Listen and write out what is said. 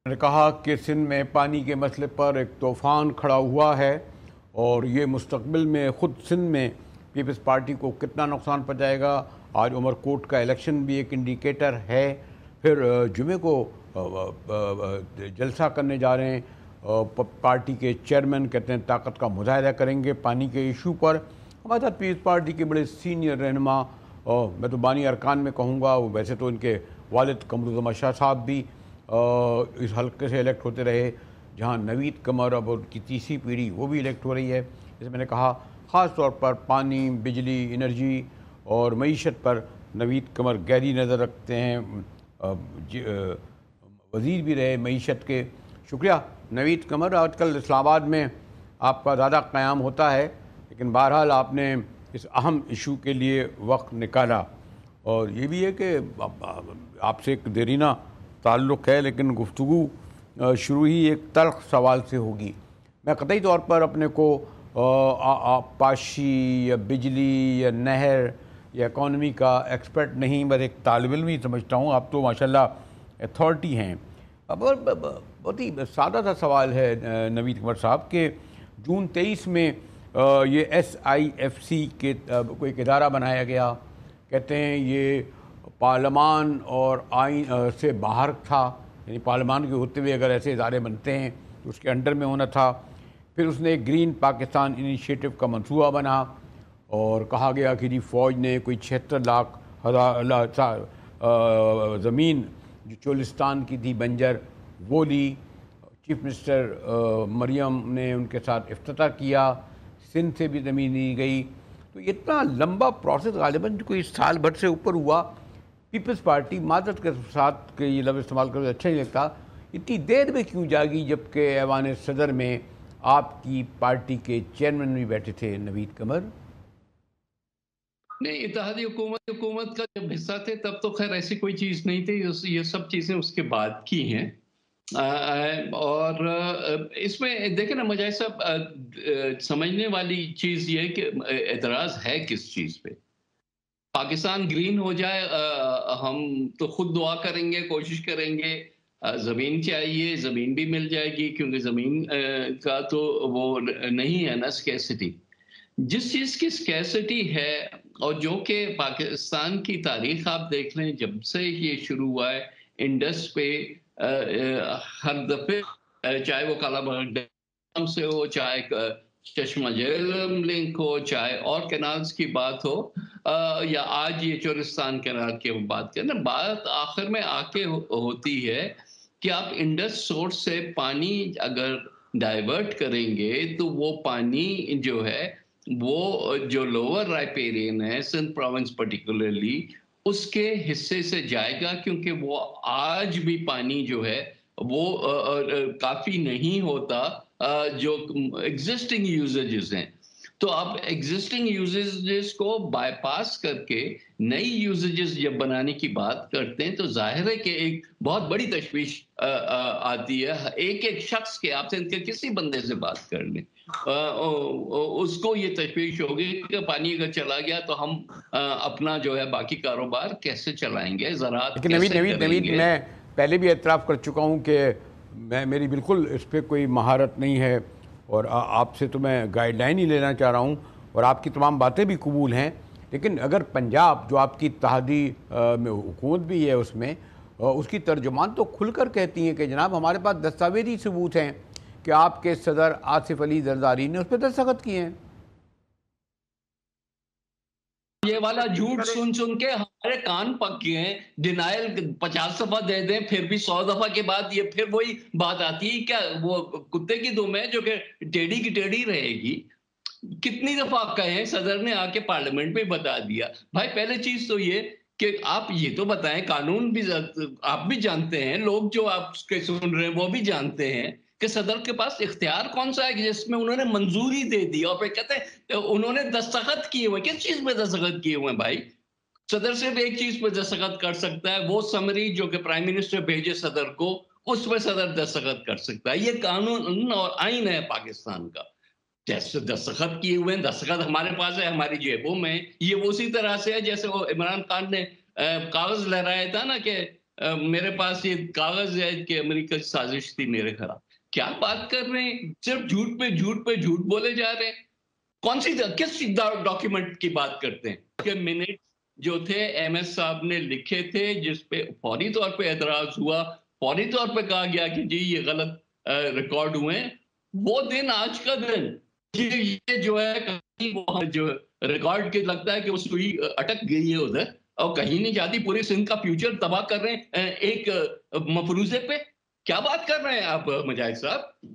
نے کہا کہ سندھ میں پانی کے مسئلے پر ایک طوفان کھڑا ہوا ہے اور یہ مستقبل میں خود سندھ میں پیپلز پارٹی کو کتنا نقصان پہنچائے گا۔ آج عمر کوٹ کا الیکشن بھی ایک انڈیکیٹر ہے۔ پھر جمعے کو جلسہ کرنے جا رہے ہیں پارٹی کے چیئرمین، کہتے ہیں طاقت کا مظاہرہ کریں گے پانی کے ایشو پر۔ ہمارے ساتھ پیپلز پارٹی کے بڑے سینئر رہنما، میں تو بانی ارکان میں کہوں گا، ویسے تو ان کے والد قمرالزمان شاہ صاحب بھی اس حلقے سے الیکٹ ہوتے رہے، جہاں نوید قمر اب ان کی تیسری پیڑھی وہ بھی الیکٹ ہو رہی ہے۔ جیسے میں نے کہا، خاص طور پر پانی، بجلی، انرجی اور معیشت پر نوید قمر گہری نظر رکھتے ہیں، وزیر بھی رہے معیشت کے۔ شکریہ نوید قمر۔ آج کل اسلام آباد میں آپ کا زیادہ قیام ہوتا ہے، لیکن بہرحال آپ نے اس اہم ایشو کے لیے وقت نکالا، اور یہ بھی ہے کہ آپ سے ایک دیرینہ تعلق ہے، لیکن گفتگو شروع ہی ایک تلخ سوال سے ہوگی۔ میں قطعی طور پر اپنے کو پاشی یا بجلی یا نہر یا اکانومی کا ایکسپرٹ نہیں، بس ایک طالب علم ہی سمجھتا ہوں۔ آپ تو ماشاءاللہ اتھارٹی ہیں۔ بہت ہی سادہ سا سوال ہے نوید قمر صاحب، کہ جون 23 میں یہ SIFC کے کوئی ایک ادارہ بنایا گیا، کہتے ہیں یہ پارلیمان اور آئین سے باہر تھا، یعنی پارلیمان کے ہوتے ہوئے اگر ایسے ادارے بنتے ہیں تو اس کے انڈر میں ہونا تھا۔ پھر اس نے گرین پاکستان انیشیٹو کا منصوبہ بنا، اور کہا گیا کہ جی فوج نے کوئی 76 لاکھ زمین جو چولستان کی تھی بنجر، وہ لی۔ چیف منسٹر مریم نے ان کے ساتھ افتتاح کیا، سندھ سے بھی زمین لی گئی۔ تو اتنا لمبا پروسیس غالباً کوئی سال بھر سے اوپر ہوا۔ پیپلز پارٹی، معذرت کے ساتھ کہ یہ لفظ استعمال کرتے اچھا نہیں لگتا، اتنی دیر میں کیوں جاگی جبکہ ایوان صدر میں آپ کی پارٹی کے چیئرمین بھی بیٹھے تھے نوید قمر؟ نہیں، اتحادی حکومت کا جب حصہ تھے تب تو خیر ایسی کوئی چیز نہیں تھی، یہ سب چیزیں اس کے بعد کی ہیں۔ اور اس میں دیکھیں نا مجاہد صاحب، سمجھنے والی چیز یہ ہے کہ اعتراض ہے کس چیز پہ۔ پاکستان گرین ہو جائے، ہم تو خود دعا کریں گے، کوشش کریں گے۔ زمین چاہیے، زمین بھی مل جائے گی، کیونکہ زمین کا تو وہ نہیں ہے نا اسکیسٹی۔ جس چیز کی اسکیسٹی ہے، اور جو کہ پاکستان کی تاریخ آپ دیکھ لیں، جب سے یہ شروع ہوا ہے انڈس پہ، ہر دفعہ چاہے وہ کالا باغ ڈیم سے ہو، چاہے چشمہ جہلم لنک ہو، چاہے اور کینالز کی بات ہو، یا آج یہ چولستان کینال کی بات کریں، بات آخر میں آ کے ہوتی ہے کہ آپ انڈس سورس سے پانی اگر ڈائیورٹ کریں گے تو وہ پانی جو ہے، وہ جو لوور رائپیرین ہے، سندھ پروونس پرٹیکولرلی، اس کے حصے سے جائے گا، کیونکہ وہ آج بھی پانی جو ہے وہ کافی نہیں ہوتا جو ایگزسٹنگ یوزیجز ہیں۔ تو آپ ایگزسٹنگ یوزیجز کو بائی پاس کر کے نئی یوزیجز جب بنانے کی بات کرتے ہیں تو ظاہر ہے کہ ایک بہت بڑی تشویش آتی ہے ایک شخص کے۔ آپ سے ان کے کسی بندے سے بات کر لیں، اس کو یہ تشویش ہوگی کہ پانی اگر چلا گیا تو ہم اپنا جو ہے باقی کاروبار کیسے چلائیں گے، زراعت کیسے کریں گے۔ میں پہلے بھی اعتراف کر چکا ہوں کہ میری بالکل اس پہ کوئی مہارت نہیں ہے، اور آپ سے تو میں گائیڈ لائن ہی لینا چاہ رہا ہوں، اور آپ کی تمام باتیں بھی قبول ہیں، لیکن اگر پنجاب جو آپ کی اتحادی حکومت بھی ہے اس کی ترجمان تو کھل کر کہتی ہیں کہ جناب ہمارے پاس دستاویزی ثبوت ہیں کہ آپ کے صدر آصف علی زرداری نے اس پہ دستخط کیے ہیں۔ یہ والا جھوٹ سن سن کے ہمارے کان پک گئے ہیں۔ ڈینائل 50 دفعہ دے دیں، پھر بھی 100 دفعہ کے بعد یہ پھر وہی بات آتی ہے، کیا وہ کتے کی دم ہے جو کہ ٹیڑھی کی ٹیڑھی رہے گی۔ کتنی دفعہ کہیں، صدر نے آ کے پارلیمنٹ میں بتا دیا۔ بھائی پہلے چیز تو یہ کہ آپ یہ تو بتائیں، قانون بھی آپ بھی جانتے ہیں، لوگ جو آپ کے سن رہے ہیں وہ بھی جانتے ہیں کہ صدر کے پاس اختیار کون سا ہے جس میں انہوں نے منظوری دے دی، اور پھر کہتے ہیں انہوں نے دستخط کیے ہوئے۔ کس چیز پہ دستخط کیے ہوئے ہیں بھائی؟ صدر صرف ایک چیز پہ دستخط کر سکتا ہے، وہ سمری جو کہ پرائم منسٹر بھیجے صدر کو، اس پہ صدر دستخط کر سکتا ہے۔ یہ قانون اور آئین ہے پاکستان کا۔ جیسے دستخط کیے ہوئے ہیں، دستخط ہمارے پاس ہے، ہماری جیبوں میں۔ یہ اسی طرح سے ہے جیسے وہ عمران خان نے کاغذ لہرایا تھا نا کہ میرے پاس یہ کاغذ ہے کہ امریکہ کی سازش تھی میرے خلاف. کیا بات کر رہے ہیں؟ صرف جھوٹ پہ جھوٹ پہ جھوٹ بولے جا رہے ہیں. کون سی کس ڈاکیومنٹ کی بات کرتے ہیں؟ کہ منٹ جو تھے ایم ایس صاحب نے لکھے تھے جس پہ فوری طور پہ اعتراض ہوا، فوری طور پہ کہا گیا کہ جی یہ غلط ریکارڈ ہوئے ہیں. وہ دن آج کا دن یہ جو ہے کہیں وہ جو ریکارڈ کے لگتا ہے کہ وہ سوئی اٹک گئی ہے ادھر اور کہیں نہیں جاتی. پورے سندھ کا فیوچر تباہ کر رہے ہیں ایک مفروضے پہ. کیا بات کر رہے ہیں آپ مجاہد صاحب؟